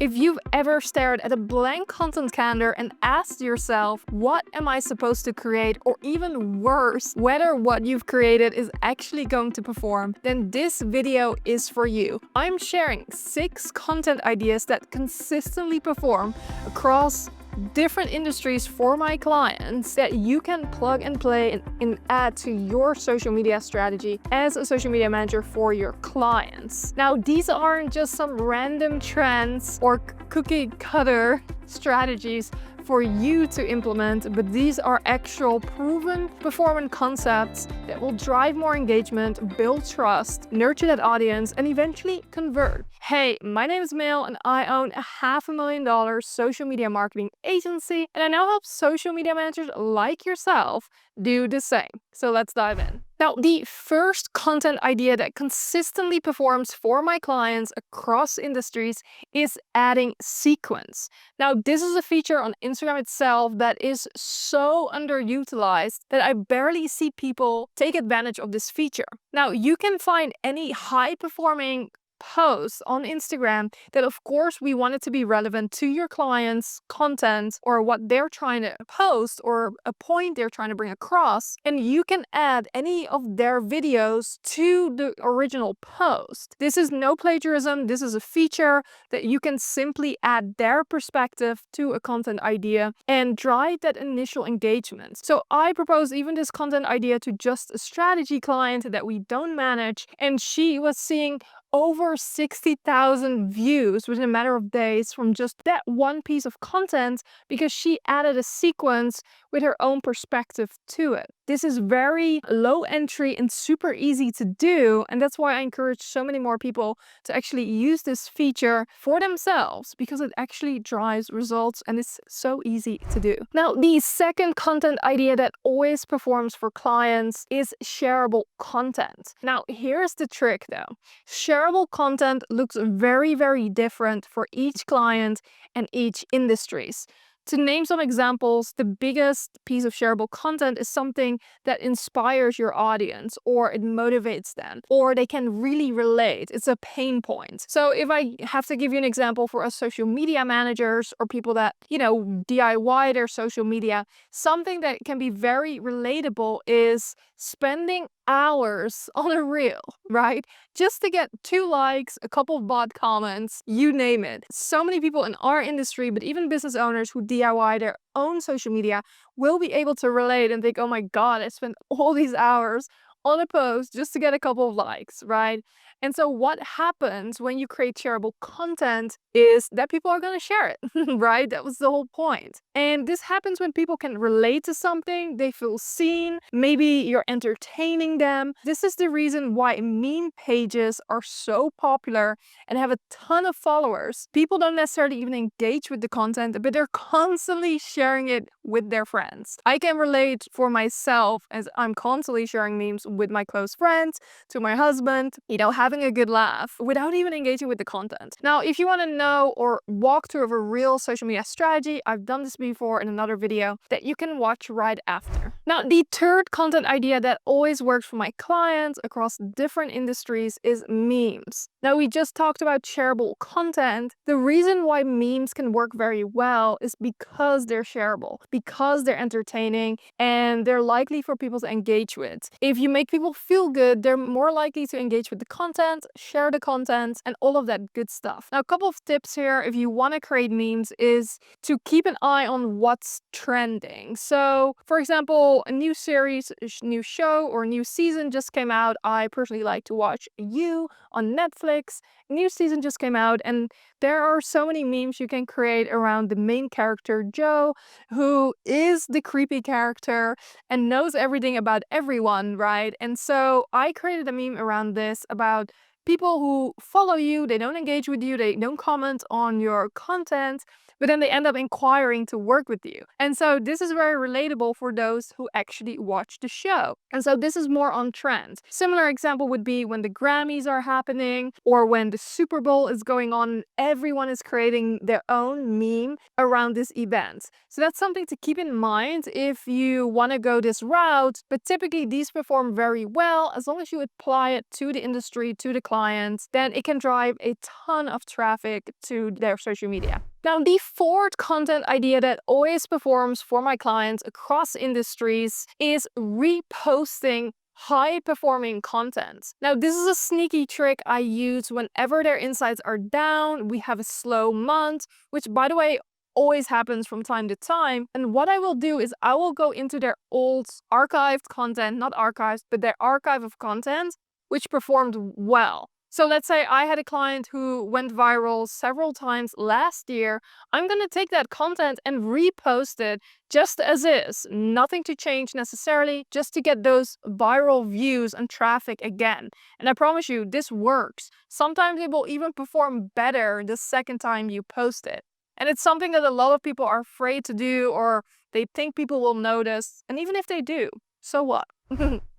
If you've ever stared at a blank content calendar and asked yourself, what am I supposed to create? Or even worse, whether what you've created is actually going to perform, then this video is for you. I'm sharing 6 content ideas that consistently perform across different industries for my clients that you can plug and play and add to your social media strategy as a social media manager for your clients. Now, these aren't just some random trends or cookie cutter strategies for you to implement, but these are actual proven performance concepts that will drive more engagement, build trust, nurture that audience, and eventually convert. Hey, my name is Milou and I own a $500,000 social media marketing agency, and I now help social media managers like yourself do the same. So let's dive in. Now, the first content idea that consistently performs for my clients across industries is adding sequence. Now, this is a feature on Instagram itself that is so underutilized that I barely see people take advantage of this feature. Now, you can find any high-performing posts on Instagram that of course we want it to be relevant to your clients' content or what they're trying to post or a point they're trying to bring across, and you can add any of their videos to the original post. This is no plagiarism. This is a feature that you can simply add their perspective to a content idea and drive that initial engagement. So I propose even this content idea to just a strategy client that we don't manage, and she was seeing over 60,000 views within a matter of days from just that one piece of content because she added a sequence with her own perspective to it. This is very low entry and super easy to do, and that's why I encourage so many more people to actually use this feature for themselves because it actually drives results and it's so easy to do. Now, the second content idea that always performs for clients is shareable content. Now, here's the trick though. Shareable content looks very, very different for each client and each industries. To name some examples, the biggest piece of shareable content is something that inspires your audience or it motivates them or they can really relate. It's a pain point. So if I have to give you an example for us social media managers or people that, DIY their social media, something that can be very relatable is spending hours on a reel, right? Just to get 2 likes, a couple of bot comments, you name it. So many people in our industry, but even business owners who DIY their own social media will be able to relate and think, oh my God, I spent all these hours on a post just to get a couple of likes, right? And so what happens when you create shareable content is that people are going to share it, right? That was the whole point. And this happens when people can relate to something, they feel seen, maybe you're entertaining them. This is the reason why meme pages are so popular and have a ton of followers. People don't necessarily even engage with the content, but they're constantly sharing it with their friends. I can relate for myself as I'm constantly sharing memes with my close friends, to my husband, having a good laugh without even engaging with the content. Now, if you want to know or walk through a real social media strategy, I've done this before in another video that you can watch right after. Now, the third content idea that always works for my clients across different industries is memes. Now, we just talked about shareable content. The reason why memes can work very well is because they're shareable, because they're entertaining, and they're likely for people to engage with. If you make people feel good, they're more likely to engage with the content, share the content, and all of that good stuff. Now, a couple of tips here if you want to create memes is to keep an eye on what's trending. So, for example, a new series, new show, or new season just came out. I personally like to watch You on Netflix. New season just came out, and there are so many memes you can create around the main character, Joe, who is the creepy character and knows everything about everyone, right? And so I created a meme around this about people who follow you, they don't engage with you, they don't comment on your content, but then they end up inquiring to work with you. And so this is very relatable for those who actually watch the show. And so this is more on trend. Similar example would be when the Grammys are happening or when the Super Bowl is going on, everyone is creating their own meme around this event. So that's something to keep in mind if you want to go this route, but typically these perform very well as long as you apply it to the industry, to the client, then it can drive a ton of traffic to their social media. Now, the fourth content idea that always performs for my clients across industries is reposting high-performing content. Now, this is a sneaky trick I use whenever their insights are down, we have a slow month, which, by the way, always happens from time to time. And what I will do is I will go into their old archived content, not archives, but their archive of content, which performed well. So let's say I had a client who went viral several times last year. I'm going to take that content and repost it just as is. Nothing to change necessarily, just to get those viral views and traffic again. And I promise you, this works. Sometimes it will even perform better the second time you post it. And it's something that a lot of people are afraid to do, or they think people will notice. And even if they do, so what?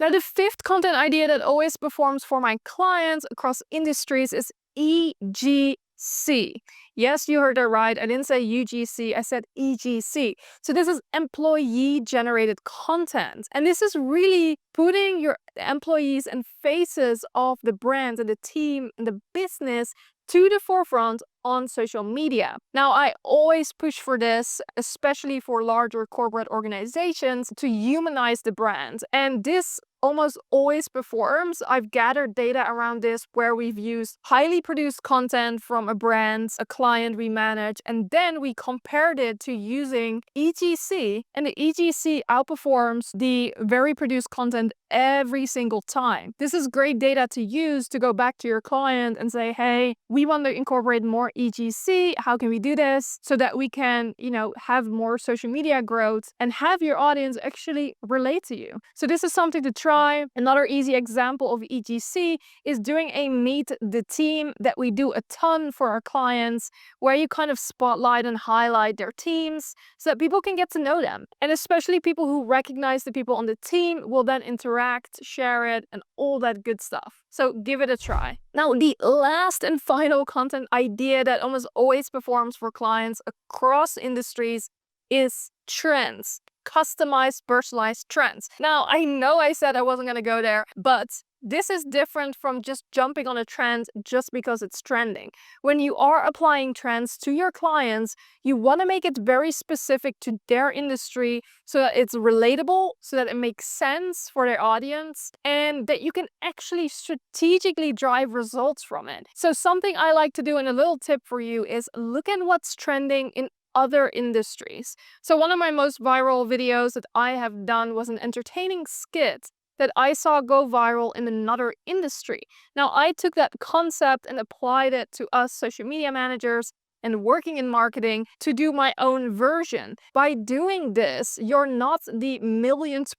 Now, the fifth content idea that always performs for my clients across industries is EGC. Yes, you heard that right. I didn't say UGC, I said EGC. So this is employee-generated content. And this is really putting your employees and faces of the brand and the team and the business to the forefront on social media. Now, I always push for this, especially for larger corporate organizations, to humanize the brand. And this almost always performs. I've gathered data around this where we've used highly produced content from a brand, a client we manage, and then we compared it to using EGC, and the EGC outperforms the very produced content every single time. This is great data to use to go back to your client and say, hey, we want to incorporate more EGC. How can we do this so that we can, have more social media growth and have your audience actually relate to you? So this is something to try. Another easy example of EGC is doing a meet the team that we do a ton for our clients, where you kind of spotlight and highlight their teams so that people can get to know them. And especially people who recognize the people on the team will then interact, share it, and all that good stuff. So give it a try. Now, the last and final content idea that almost always performs for clients across industries is trends. Customized, personalized trends. Now, I know I said I wasn't going to go there, but this is different from just jumping on a trend just because it's trending. When you are applying trends to your clients, you want to make it very specific to their industry so that it's relatable, so that it makes sense for their audience, and that you can actually strategically drive results from it. So something I like to do, and a little tip for you, is look at what's trending in other industries. So one of my most viral videos that I have done was an entertaining skit that I saw go viral in another industry. Now, I took that concept and applied it to us social media managers and working in marketing to do my own version. By doing this, you're not the millionth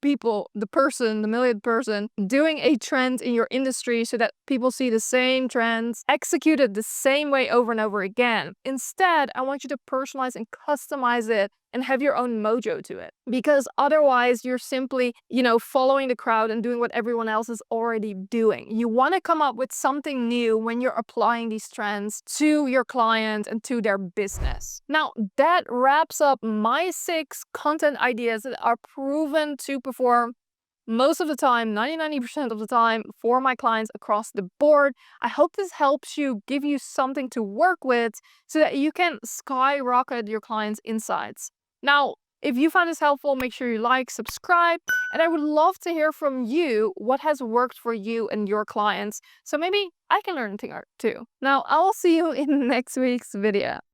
person doing a trend in your industry so that people see the same trends executed the same way over and over again. Instead, I want you to personalize and customize it and have your own mojo to it. Because otherwise, you're simply, following the crowd and doing what everyone else is already doing. You want to come up with something new when you're applying these trends to your client and to their business. Now, that wraps up my 6 content ideas that are proven to perform most of the time, 99% of the time, for my clients across the board. I hope this helps you, give you something to work with so that you can skyrocket your clients' insights. Now, if you found this helpful, make sure you like, subscribe, and I would love to hear from you what has worked for you and your clients. So maybe I can learn a thing or two. Now, I will see you in next week's video.